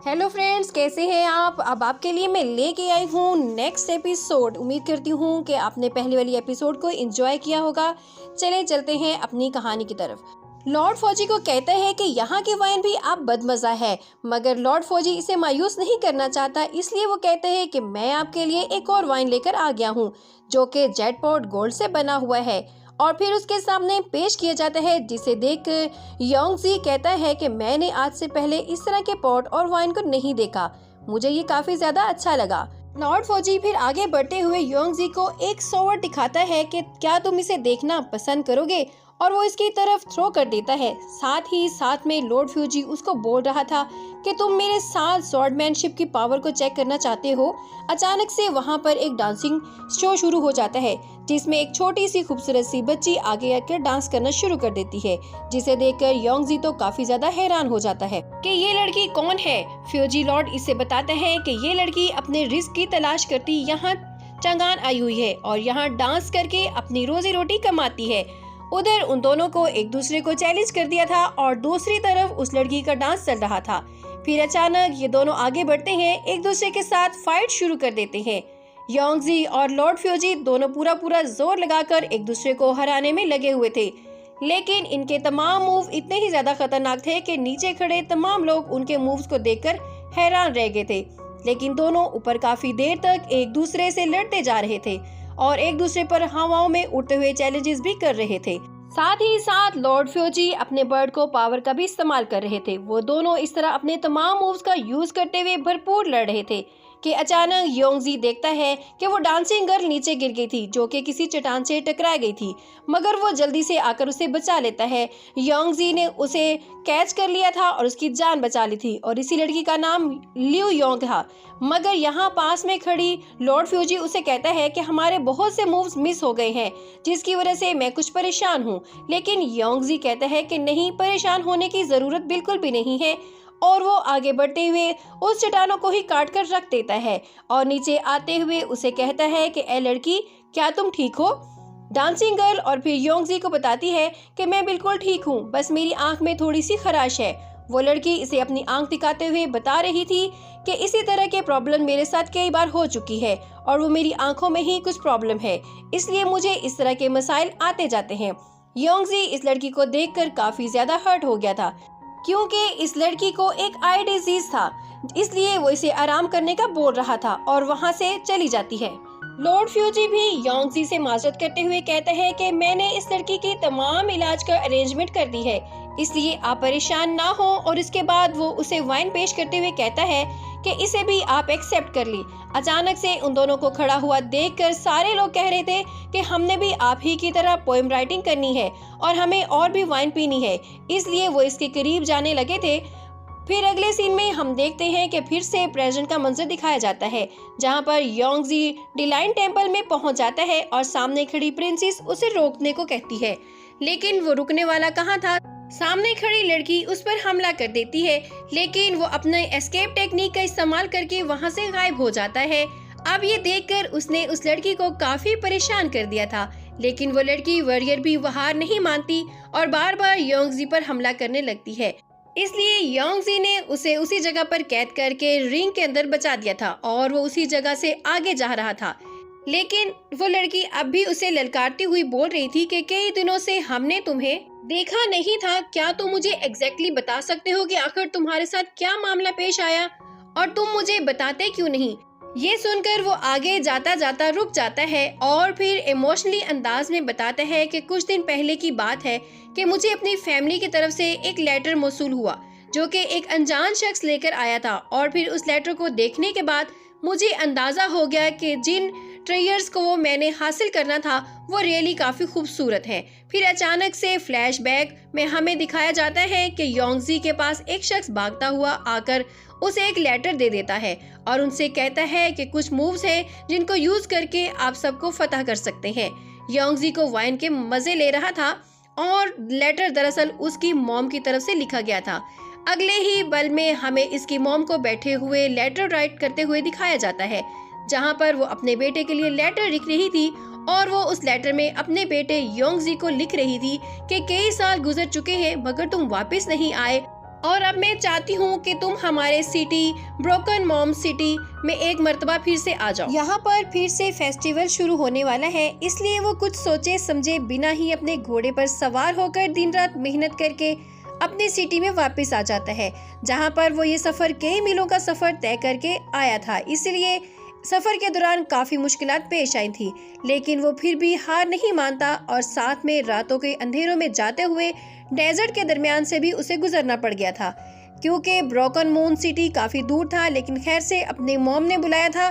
Hello friends, कैसे हैं आप। अब आपके लिए मैं लेके आई हूँ नेक्स्ट एपिसोड। उम्मीद करती हूँ कि आपने पहले वाली एपिसोड को एंजॉय किया होगा। चले चलते हैं अपनी कहानी की तरफ। लॉर्ड फौजी को कहता है कि यहाँ की वाइन भी आप बदमजा है, मगर लॉर्ड फौजी इसे मायूस नहीं करना चाहता, इसलिए वो कहते हैं कि मैं आपके लिए एक और वाइन लेकर आ गया हूँ जो कि जेट पॉट गोल्ड से बना हुआ है। और फिर उसके सामने पेश किया जाता है, जिसे देखकर योंगजी कहता है कि मैंने आज से पहले इस तरह के पॉट और वाइन को नहीं देखा, मुझे ये काफी ज्यादा अच्छा लगा। लॉर्ड फौजी फिर आगे बढ़ते हुए योंगजी को एक सोवर्ड दिखाता है कि क्या तुम इसे देखना पसंद करोगे, और वो इसकी तरफ थ्रो कर देता है। साथ ही साथ में लॉर्ड फ्यूजी उसको बोल रहा था कि तुम मेरे साथ स्वॉर्डमैनशिप की पावर को चेक करना चाहते हो। अचानक से वहाँ पर एक डांसिंग शो शुरू हो जाता है, जिसमें एक छोटी सी खूबसूरत सी बच्ची आगे आकर डांस करना शुरू कर देती है, जिसे देखकर योंगजी तो काफी ज्यादा हैरान हो जाता है कि ये लड़की कौन है। फ्यूजी लॉर्ड इसे बताते हैं कि ये लड़की अपने रिस्क की तलाश करती यहाँ चंगान आई हुई है और यहाँ डांस करके अपनी रोजी रोटी कमाती है। उधर उन दोनों को एक दूसरे को चैलेंज कर दिया था और दूसरी तरफ उस लड़की का डांस चल रहा था। फिर अचानक ये दोनों आगे बढ़ते हैं, एक दूसरे के साथ फाइट शुरू कर देते हैं। योंगजी और लॉर्ड फ्यूजी दोनों पूरा जोर लगाकर एक दूसरे को हराने में लगे हुए थे, लेकिन इनके तमाम मूव इतने ही ज्यादा खतरनाक थे कि नीचे खड़े तमाम लोग उनके मूव्स को देखकर हैरान रह गए थे। लेकिन दोनों ऊपर काफी देर तक एक दूसरे से लड़ते जा रहे थे और एक दूसरे पर हवाओं में उड़ते हुए चैलेंजेस भी कर रहे थे। साथ ही साथ लॉर्ड फ्यूजी अपने बर्ड को पावर का भी इस्तेमाल कर रहे थे। वो दोनों इस तरह अपने तमाम मूव्स का यूज करते हुए भरपूर लड़ रहे थे कि अचानक योंगजी देखता है कि वो डांसिंग गर्ल नीचे गिर गई थी, जो कि किसी चट्टान से टकरा गई थी, मगर वो जल्दी से आकर उसे बचा लेता है। योंगजी ने उसे कैच कर लिया था और उसकी जान बचा ली थी, और इसी लड़की का नाम लिu योंग था। मगर यहाँ पास में खड़ी लॉर्ड फ्यूजी उसे कहता है कि हमारे बहुत से मूव्स मिस हो गए हैं, जिसकी वजह से मैं कुछ परेशान हूँ। लेकिन योंगजी कहता है कि नहीं, परेशान होने की जरूरत बिल्कुल भी नहीं है, और वो आगे बढ़ते हुए उस चट्टानों को ही काट कर रख देता है और नीचे आते हुए उसे कहता है कि ए लड़की, क्या तुम ठीक हो। डांसिंग गर्ल और फिर योंगजी को बताती है कि मैं बिल्कुल ठीक हूँ, बस मेरी आंख में थोड़ी सी खराश है। वो लड़की इसे अपनी आंख दिखाते हुए बता रही थी कि इसी तरह के प्रॉब्लम मेरे साथ कई बार हो चुकी है और वो मेरी आंखों में ही कुछ प्रॉब्लम है, इसलिए मुझे इस तरह के मसाइल आते जाते हैं। योंगजी इस लड़की को देखकर काफी ज्यादा हर्ट हो गया था, क्योंकि इस लड़की को एक आई डिजीज था, इसलिए वो इसे आराम करने का बोल रहा था और वहाँ से चली जाती है। लॉर्ड फ्यूजी भी योंगजी से माजरत करते हुए कहता है कि मैंने इस लड़की की तमाम इलाज का अरेंजमेंट कर दी है, इसलिए आप परेशान ना हो। और इसके बाद वो उसे वाइन पेश करते हुए कहता है कि इसे भी आप एक्सेप्ट कर ली। अचानक से उन दोनों को खड़ा हुआ देखकर सारे लोग कह रहे थे कि हमने भी आप ही की तरह पोएम राइटिंग करनी है और हमें और भी वाइन पीनी है, इसलिए वो इसके करीब जाने लगे थे। फिर अगले सीन में हम देखते हैं कि फिर से प्रेजेंट का मंजर दिखाया जाता है, जहां पर योंगजी डिलाइन टेम्पल में पहुंच जाता है और सामने खड़ी प्रिंसेस उसे रोकने को कहती है, लेकिन वो रुकने वाला कहाँ था। सामने खड़ी लड़की उस पर हमला कर देती है, लेकिन वो अपने एस्केप टेक्निक का इस्तेमाल करके वहां से गायब हो जाता है। अब ये देखकर उसने उस लड़की को काफी परेशान कर दिया था, लेकिन वो लड़की वॉरियर भी वो हार नहीं मानती और बार बार योंगजी पर हमला करने लगती है। इसलिए योंगजी ने उसे उसी जगह पर कैद करके रिंग के अंदर बचा दिया था और वो उसी जगह से आगे जा रहा था। लेकिन वो लड़की अब भी उसे ललकारती हुई बोल रही थी कि कई दिनों से हमने तुम्हें देखा नहीं था, क्या तुम मुझे एग्जैक्टली बता सकते हो कि आखिर तुम्हारे साथ क्या मामला पेश आया, और तुम मुझे बताते क्यों नहीं। ये सुनकर वो आगे जाता जाता रुक जाता है और फिर इमोशनली अंदाज में बताता है कि कुछ दिन पहले की बात है कि मुझे अपनी फैमिली की तरफ से एक लेटर मौसूल हुआ, जो कि एक अनजान शख्स लेकर आया था, और फिर उस लेटर को देखने के बाद मुझे अंदाजा हो गया कि जिन ट्रेयर्स को वो मैंने हासिल करना था वो रियली काफी खूबसूरत है। फिर अचानक से फ्लैशबैक में हमें दिखाया जाता है कि योंगजी के पास एक शख्स भागता हुआ आकर उसे एक लेटर दे देता है और उनसे कहता है कि कुछ मूव्स हैं जिनको यूज करके आप सबको फतह कर सकते हैं। योंगजी को वाइन के मजे ले रहा था और लेटर दरअसल उसकी मॉम की तरफ से लिखा गया था। अगले ही पल में हमें इसकी मॉम को बैठे हुए लेटर राइट करते हुए दिखाया जाता है, जहां पर वो अपने बेटे के लिए लेटर लिख रही थी और वो उस लेटर में अपने बेटे योंगजी को लिख रही थी कि कई साल गुजर चुके हैं मगर तुम वापस नहीं आए और अब मैं चाहती हूँ कि तुम हमारे सिटी ब्रोकन मॉम सिटी में एक मर्तबा फिर से आ जाओ। यहाँ पर फिर से फेस्टिवल शुरू होने वाला है, इसलिए वो कुछ सोचे समझे बिना ही अपने घोड़े पर सवार होकर दिन रात मेहनत करके अपनी सिटी में वापस आ जाता है, जहाँ पर वो ये सफर कई मीलों का सफर तय करके आया था। इसलिए सफर के दौरान काफी मुश्किलात पेश आई थी, लेकिन वो फिर भी हार नहीं मानता और साथ में रातों के अंधेरों में जाते हुए डेजर्ट के दरमियान से भी उसे गुजरना पड़ गया था, क्योंकि ब्रोकन मून सिटी काफी दूर था। लेकिन खैर से अपने मॉम ने बुलाया था,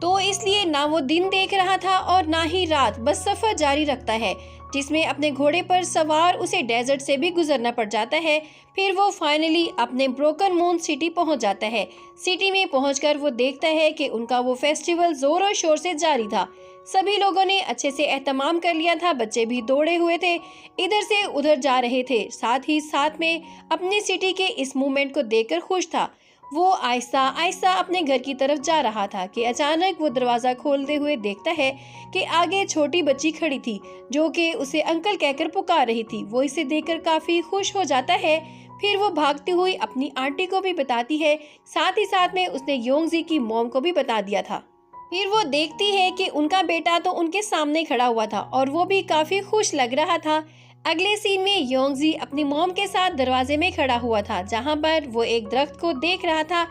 तो इसलिए ना वो दिन देख रहा था और ना ही रात, बस सफर जारी रखता है, जिसमें अपने घोड़े पर सवार उसे डेजर्ट से भी गुजरना पड़ जाता है। फिर वो फाइनली अपने ब्रोकन मून सिटी पहुंच जाता है। सिटी में पहुंचकर वो देखता है कि उनका वो फेस्टिवल जोर और शोर से जारी था। सभी लोगों ने अच्छे से एहतमाम कर लिया था, बच्चे भी दौड़े हुए थे, इधर से उधर जा रहे थे। साथ में अपनी सिटी के इस मूवमेंट को देखकर खुश था। वो आहिस्ता आहिस्ता अपने घर की तरफ जा रहा था कि अचानक वो दरवाजा खोलते हुए देखता है कि आगे छोटी बच्ची खड़ी थी, जो कि उसे अंकल कहकर पुकार रही थी। वो इसे देखकर काफी खुश हो जाता है। फिर वो भागती हुई अपनी आंटी को भी बताती है, साथ ही साथ में उसने योंगजी की मॉम को भी बता दिया था। फिर वो देखती है कि उनका बेटा तो उनके सामने खड़ा हुआ था और वो भी काफी खुश लग रहा था। अगले सीन में योंगजी अपनी मॉम के साथ दरवाजे में खड़ा हुआ था, जहां पर वो एक दरख्त को देख रहा था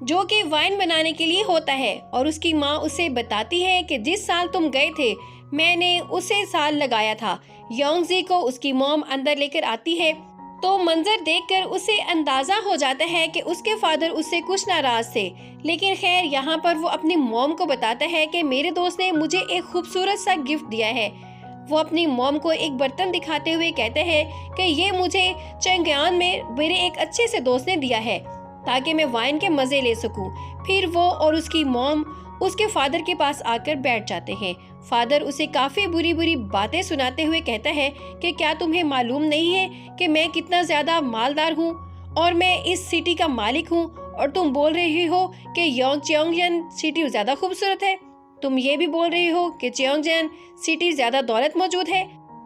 जो कि वाइन बनाने के लिए होता है, और उसकी माँ उसे बताती है कि जिस साल तुम गए थे मैंने उसे साल लगाया था। योंगजी को उसकी मॉम अंदर लेकर आती है, तो मंजर देखकर उसे अंदाजा हो जाता है कि उसके फादर उससे कुछ नाराज थे। लेकिन खैर यहाँ पर वो अपनी मॉम को बताता है कि मेरे दोस्त ने मुझे एक खूबसूरत सा गिफ्ट दिया है। वो अपनी मॉम को एक बर्तन दिखाते हुए कहते हैं कि ये मुझे चंगयान में मेरे एक अच्छे से दोस्त ने दिया है, ताकि मैं वाइन के मजे ले सकूं। फिर वो और उसकी मॉम उसके फादर के पास आकर बैठ जाते हैं। फादर उसे काफी बुरी बुरी बातें सुनाते हुए कहता है कि क्या तुम्हें मालूम नहीं है कि मैं कितना ज्यादा मालदार हूँ और मैं इस सिटी का मालिक हूँ, और तुम बोल रही हो कि योंगचेंगजन सिटी ज्यादा खूबसूरत है। तुम ये भी बोल रही हो कि चेयोंगजेन सिटी ज्यादा दौलत मौजूद है।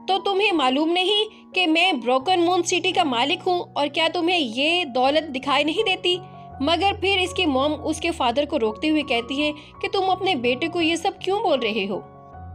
तो तुम्हें मालूम नहीं कि मैं ब्रोकन मून सिटी का मालिक हूँ, और क्या तुम्हें ये दौलत दिखाई नहीं देती? मगर फिर इसकी मॉम उसके फादर को रोकते हुए कहती है कि तुम अपने बेटे को ये सब क्यों बोल रहे हो?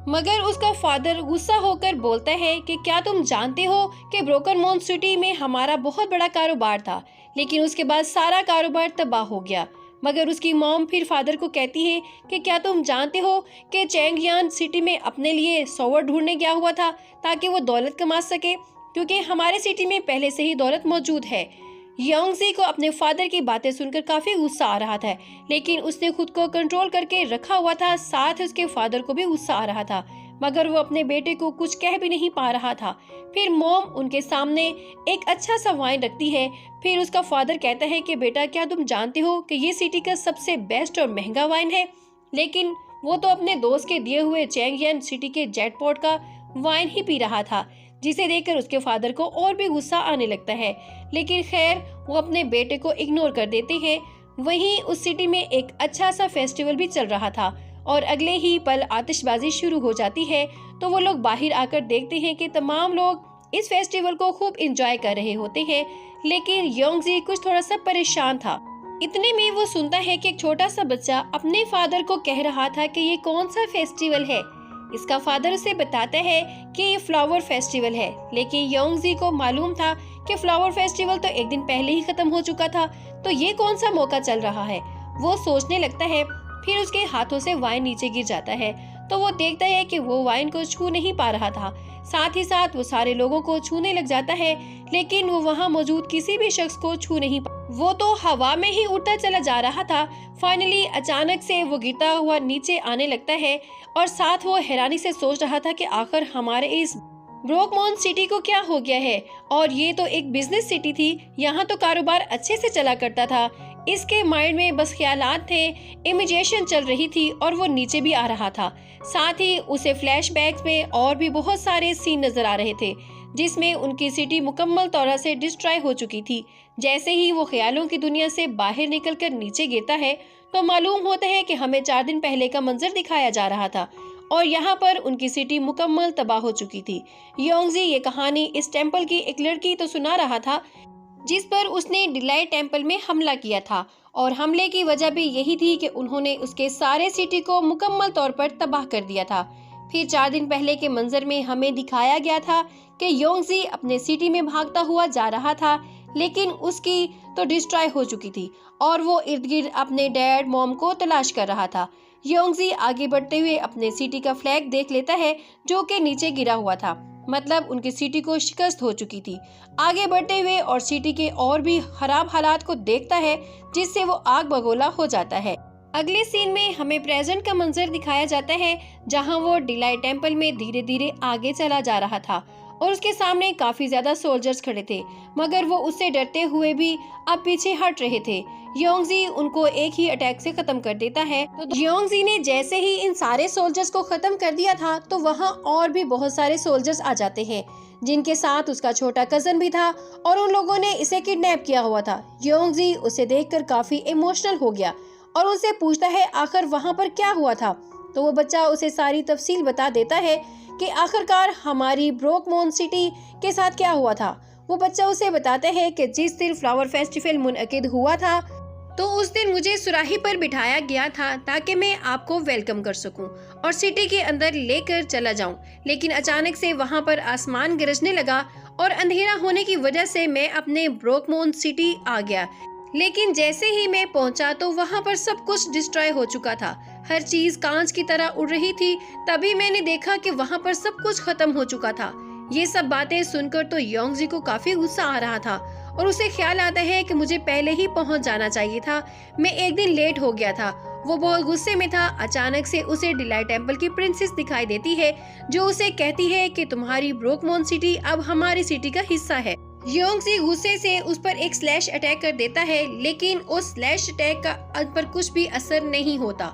मगर उसका फादर गुस्सा होकर बोलता है कि क्या तुम जानते हो कि ब्रोकन मून सिटी में हमारा बहुत बड़ा कारोबार था, लेकिन उसके बाद सारा कारोबार तबाह हो गया। मगर उसकी मॉम फिर फादर को कहती है कि क्या तुम जानते हो कि चेंगयान सिटी में अपने लिए सोवर ढूंढने गया हुआ था ताकि वो दौलत कमा सके, क्योंकि हमारे सिटी में पहले से ही दौलत मौजूद है। योंगजी को अपने फादर की बातें सुनकर काफी गुस्सा आ रहा था, लेकिन उसने खुद को कंट्रोल करके रखा हुआ था। साथ उसके फादर को भी गुस्सा आ रहा था, मगर वो अपने बेटे को कुछ कह भी नहीं पा रहा था। फिर मॉम उनके सामने एक अच्छा सा वाइन रखती है। फिर उसका फादर कहता है कि बेटा क्या तुम जानते हो कि ये सिटी का सबसे बेस्ट और महंगा वाइन है? लेकिन वो तो अपने दोस्त के दिए हुए चेंगयान सिटी के जेटपॉट का वाइन ही पी रहा था, जिसे देखकर उसके फादर को और भी गुस्सा आने लगता है। लेकिन खैर वो अपने बेटे को इग्नोर कर देते हैं। वहीं उस सिटी में एक अच्छा सा फेस्टिवल भी चल रहा था, और अगले ही पल आतिशबाजी शुरू हो जाती है। तो वो लोग बाहर आकर देखते हैं कि तमाम लोग इस फेस्टिवल को खूब एंजॉय कर रहे होते हैं, लेकिन योंगजी कुछ थोड़ा सा परेशान था। इतने में वो सुनता है कि एक छोटा सा बच्चा अपने फादर को कह रहा था कि ये कौन सा फेस्टिवल है। इसका फादर उसे बताता है कि ये फ्लावर फेस्टिवल है, लेकिन योंगजी को मालूम था कि फ्लावर फेस्टिवल तो एक दिन पहले ही खत्म हो चुका था, तो ये कौन सा मौका चल रहा है। वो सोचने लगता है। फिर उसके हाथों से वाइन नीचे गिर जाता है, तो वो देखता है कि वो वाइन को छू नहीं पा रहा था। साथ ही साथ वो सारे लोगों को छूने लग जाता है, लेकिन वो वहाँ मौजूद किसी भी शख्स को छू नहीं पा। वो तो हवा में ही उड़ता चला जा रहा था। फाइनली अचानक से वो गिरता हुआ नीचे आने लगता है, और साथ वो हैरानी से सोच रहा था कि आखिर हमारे इस ब्रोकमोन सिटी को क्या हो गया है। और ये तो एक बिजनेस सिटी थी, यहाँ तो कारोबार अच्छे से चला करता था। इसके माइंड में बस ख्यालात थे, इमेजिनेशन चल रही थी, और वो नीचे भी आ रहा था। साथ ही उसे फ्लैशबैक्स में और भी बहुत सारे सीन नजर आ रहे थे, जिसमें उनकी सिटी मुकम्मल तौर से डिस्ट्रॉय हो चुकी थी। जैसे ही वो ख्यालों की दुनिया से बाहर निकलकर नीचे गिरता है, तो मालूम होता है कि हमें 4 दिन पहले का मंजर दिखाया जा रहा था, और यहाँ पर उनकी सिटी मुकम्मल तबाह हो चुकी थी। योंगजी ये कहानी इस टेम्पल की एक लड़की तो सुना रहा था, जिस पर उसने डिलाइट टेम्पल में हमला किया था, और हमले की वजह भी यही थी कि उन्होंने उसके सारे सिटी को मुकम्मल तौर पर तबाह कर दिया था। फिर 4 दिन पहले के मंजर में हमें दिखाया गया था कि योंगजी अपने सिटी में भागता हुआ जा रहा था, लेकिन उसकी तो डिस्ट्रॉय हो चुकी थी और वो इर्द गिर्द अपने डैड मॉम को तलाश कर रहा था। योंगजी आगे बढ़ते हुए अपने सिटी का फ्लैग देख लेता है जो कि नीचे गिरा हुआ था, मतलब उनकी सिटी को शिकस्त हो चुकी थी। आगे बढ़ते हुए और सिटी के और भी खराब हालात को देखता है, जिससे वो आग बगोला हो जाता है। अगले सीन में हमें प्रेजेंट का मंजर दिखाया जाता है, जहां वो डिलाइट टेम्पल में धीरे धीरे आगे चला जा रहा था और उसके सामने काफी ज्यादा सोल्जर्स खड़े थे, मगर वो उससे डरते हुए भी अब पीछे हट रहे थे। योंगजी उनको एक ही अटैक से खत्म कर देता है। तो योंगजी ने जैसे ही इन सारे सोल्जर्स को खत्म कर दिया था, तो वहाँ और भी बहुत सारे सोल्जर्स आ जाते हैं, जिनके साथ उसका छोटा कजन भी था और उन लोगों ने इसे किडनैप किया हुआ था। योंगजी उसे देखकर काफी इमोशनल हो गया और उनसे पूछता है आखिर वहाँ पर क्या हुआ था। तो वो बच्चा उसे सारी तफसील बता देता है कि आखिरकार हमारी ब्रोकमोन सिटी के साथ क्या हुआ था। वो बच्चा उसे बताता है कि जिस दिन फ्लावर फेस्टिवल मुनअकिद हुआ था, तो उस दिन मुझे सुराही पर बिठाया गया था ताकि मैं आपको वेलकम कर सकूं और सिटी के अंदर लेकर चला जाऊं, लेकिन अचानक से वहां पर आसमान गरजने लगा और अंधेरा होने की वजह से मैं अपने ब्रोकमोन सिटी आ गया। लेकिन जैसे ही मैं पहुंचा तो वहां पर सब कुछ डिस्ट्रॉय हो चुका था, हर चीज कांच की तरह उड़ रही थी। तभी मैंने देखा कि वहां पर सब कुछ खत्म हो चुका था। ये सब बातें सुनकर तो योंगजी को काफी गुस्सा आ रहा था और उसे ख्याल आता है कि मुझे पहले ही पहुंच जाना चाहिए था, मैं एक दिन लेट हो गया था। वो बहुत गुस्से में था। अचानक से उसे डिलाइट टेम्पल की प्रिंसेस दिखाई देती है, जो उसे कहती है कि तुम्हारी ब्रोकमोन सिटी अब हमारी सिटी का हिस्सा है। योंगजी गुस्से से उस पर एक स्लैश अटैक कर देता है, लेकिन उस स्लैश अटैक का पर कुछ भी असर नहीं होता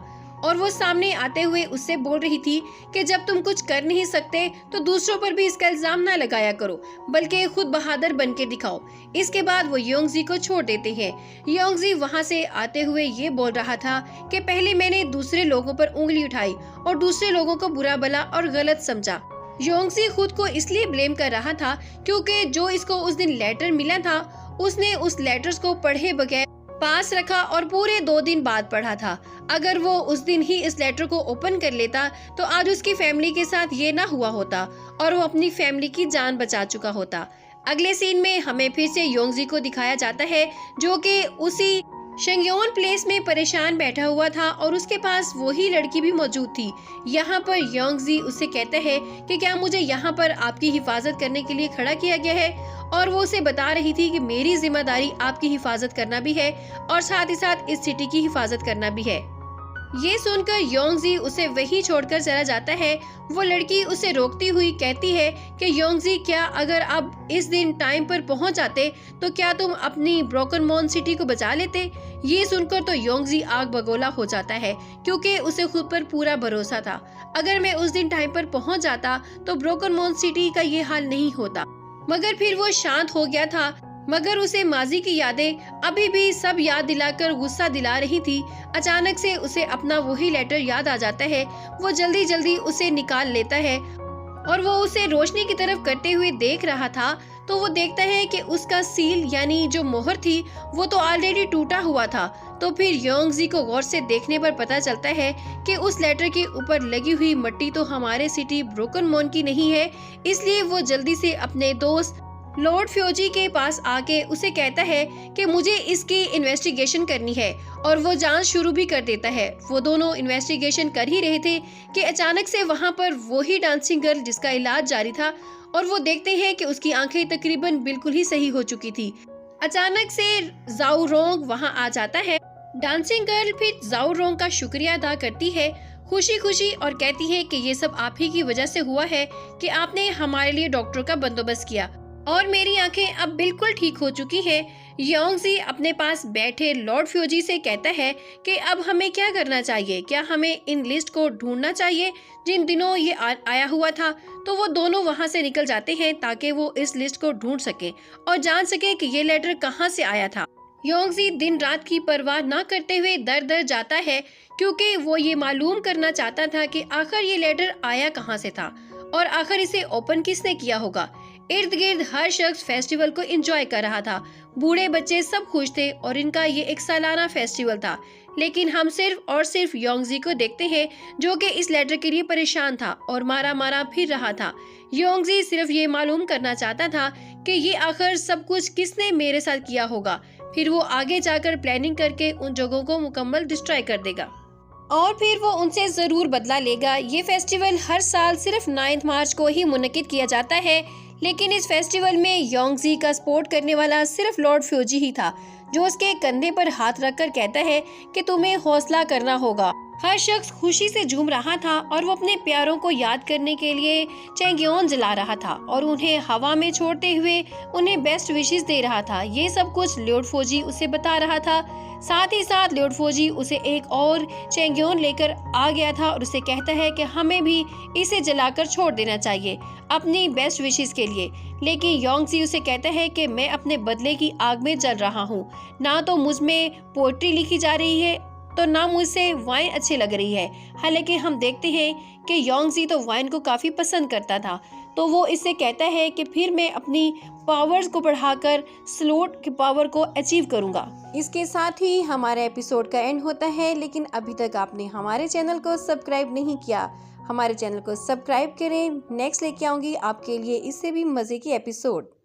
और वो सामने आते हुए उससे बोल रही थी कि जब तुम कुछ कर नहीं सकते तो दूसरों पर भी इसका इल्जाम ना लगाया करो, बल्कि खुद बहादुर बन के दिखाओ। इसके बाद वो योंगजी को छोड़ देते हैं। योंगजी वहाँ से आते हुए ये बोल रहा था कि पहले मैंने दूसरे लोगों पर उंगली उठाई और दूसरे लोगों को बुरा भला और गलत समझा। योंगजी खुद को इसलिए ब्लेम कर रहा था क्योंकि जो इसको उस दिन लेटर मिला था, उसने उस लेटर्स को पढ़े बगैर पास रखा और पूरे 2 दिन बाद पढ़ा था। अगर वो उस दिन ही इस लेटर को ओपन कर लेता तो आज उसकी फैमिली के साथ ये ना हुआ होता और वो अपनी फैमिली की जान बचा चुका होता। अगले सीन में हमें फिर से योंगजी को दिखाया जाता है, जो कि उसी शेंगयोन प्लेस में परेशान बैठा हुआ था और उसके पास वही लड़की भी मौजूद थी। यहाँ पर योंगजी उससे कहता है कि क्या मुझे यहाँ पर आपकी हिफाजत करने के लिए खड़ा किया गया है, और वो उसे बता रही थी कि मेरी जिम्मेदारी आपकी हिफाजत करना भी है और साथ ही साथ इस सिटी की हिफाजत करना भी है। ये सुनकर योंगजी उसे वही छोड़कर चला जाता है। वो लड़की उसे रोकती हुई कहती है कि योंगजी, क्या अगर आप इस दिन टाइम पर पहुंच जाते तो क्या तुम अपनी ब्रोकन मॉन सिटी को बचा लेते। ये सुनकर तो योंगजी आग बगोला हो जाता है, क्योंकि उसे खुद पर पूरा भरोसा था। अगर मैं उस दिन टाइम पर पहुंच जाता तो ब्रोकन मॉन सिटी का ये हाल नहीं होता। मगर फिर वो शांत हो गया था, मगर उसे माजी की यादें अभी भी सब याद दिलाकर गुस्सा दिला रही थी। अचानक से उसे अपना वही लेटर याद आ जाता है। वो जल्दी जल्दी उसे निकाल लेता है और वो उसे रोशनी की तरफ करते हुए देख रहा था, तो वो देखता है कि उसका सील यानी जो मोहर थी वो तो ऑलरेडी टूटा हुआ था। तो फिर योंगजी को गौर से देखने पर पता चलता है कि उस लेटर के ऊपर लगी हुई मिट्टी तो हमारे सिटी ब्रोकन मॉन की नहीं है। इसलिए वो जल्दी से अपने दोस्त लॉर्ड फ्योजी के पास आके उसे कहता है कि मुझे इसकी इन्वेस्टिगेशन करनी है, और वो जांच शुरू भी कर देता है। वो दोनों इन्वेस्टिगेशन कर ही रहे थे कि अचानक से वहाँ पर वही डांसिंग गर्ल जिसका इलाज जारी था, और वो देखते हैं कि उसकी आंखें तकरीबन बिल्कुल ही सही हो चुकी थी। अचानक से जाओ रोंग वहाँ आ जाता है। डांसिंग गर्ल फिर जाओ रोंग का शुक्रिया अदा करती है खुशी खुशी और कहती है कि ये सब आप ही की वजह से हुआ है कि आपने हमारे लिए डॉक्टर का बंदोबस्त किया और मेरी आंखें अब बिल्कुल ठीक हो चुकी हैं। योंगजी अपने पास बैठे लॉर्ड फ्योजी से कहता है कि अब हमें क्या करना चाहिए, क्या हमें इन लिस्ट को ढूंढना चाहिए जिन दिनों ये आया हुआ था। तो वो दोनों वहां से निकल जाते हैं ताकि वो इस लिस्ट को ढूंढ सके और जान सके कि ये लेटर कहां से आया था। योंगजी दिन रात की परवाह न करते हुए दर दर जाता है, क्योंकि वो ये मालूम करना चाहता था कि आखिर ये लेटर आया कहां से था और आखिर इसे ओपन किसने किया होगा। इर्द गिर्द हर शख्स फेस्टिवल को एंजॉय कर रहा था। बूढ़े बच्चे सब खुश थे और इनका ये एक सालाना फेस्टिवल था। लेकिन हम सिर्फ और सिर्फ योंगजी को देखते हैं, जो कि इस लेटर के लिए परेशान था और मारा मारा फिर रहा था। योंगजी सिर्फ ये मालूम करना चाहता था कि ये आखिर सब कुछ किसने मेरे साथ किया होगा। फिर वो आगे जाकर प्लानिंग करके उन जगहों को मुकम्मल डिस्ट्रॉय कर देगा और फिर वो उनसे जरूर बदला लेगा। ये फेस्टिवल हर साल सिर्फ 9 मार्च को ही मुनक्किद किया जाता है, लेकिन इस फेस्टिवल में योंगजी का सपोर्ट करने वाला सिर्फ लॉर्ड फ्यूजी ही था, जो उसके कंधे पर हाथ रखकर कहता है कि तुम्हें हौसला करना होगा। हर शख्स खुशी से झूम रहा था और वो अपने प्यारों को याद करने के लिए चैंग्योन जला रहा था और उन्हें हवा में छोड़ते हुए उन्हें बेस्ट विशेस दे रहा था। ये सब कुछ लॉर्ड फ्यूजी उसे बता रहा था। साथ ही साथ लॉर्ड फ्यूजी उसे एक और चैंग्योन लेकर आ गया था और उसे कहता है कि हमें भी इसे जलाकर छोड़ देना चाहिए अपनी बेस्ट विशेस के लिए। लेकिन योंगजी उसे कहता है कि मैं अपने बदले की आग में जल रहा हूँ। ना तो मुझ में पोएट्री लिखी जा रही है तो ना मुझसे वाइन अच्छी लग रही है। हालांकि हम देखते हैं कि योंगजी तो वाइन को काफी पसंद करता था, तो वो इससे कहता है कि फिर मैं अपनी पावर्स को बढ़ाकर स्लोट की पावर को अचीव करूंगा। इसके साथ ही हमारा एपिसोड का एंड होता है। लेकिन अभी तक आपने हमारे चैनल को सब्सक्राइब नहीं किया, हमारे चैनल को सब्सक्राइब करें। नेक्स्ट लेके आऊंगी आपके लिए इससे भी मजे की एपिसोड।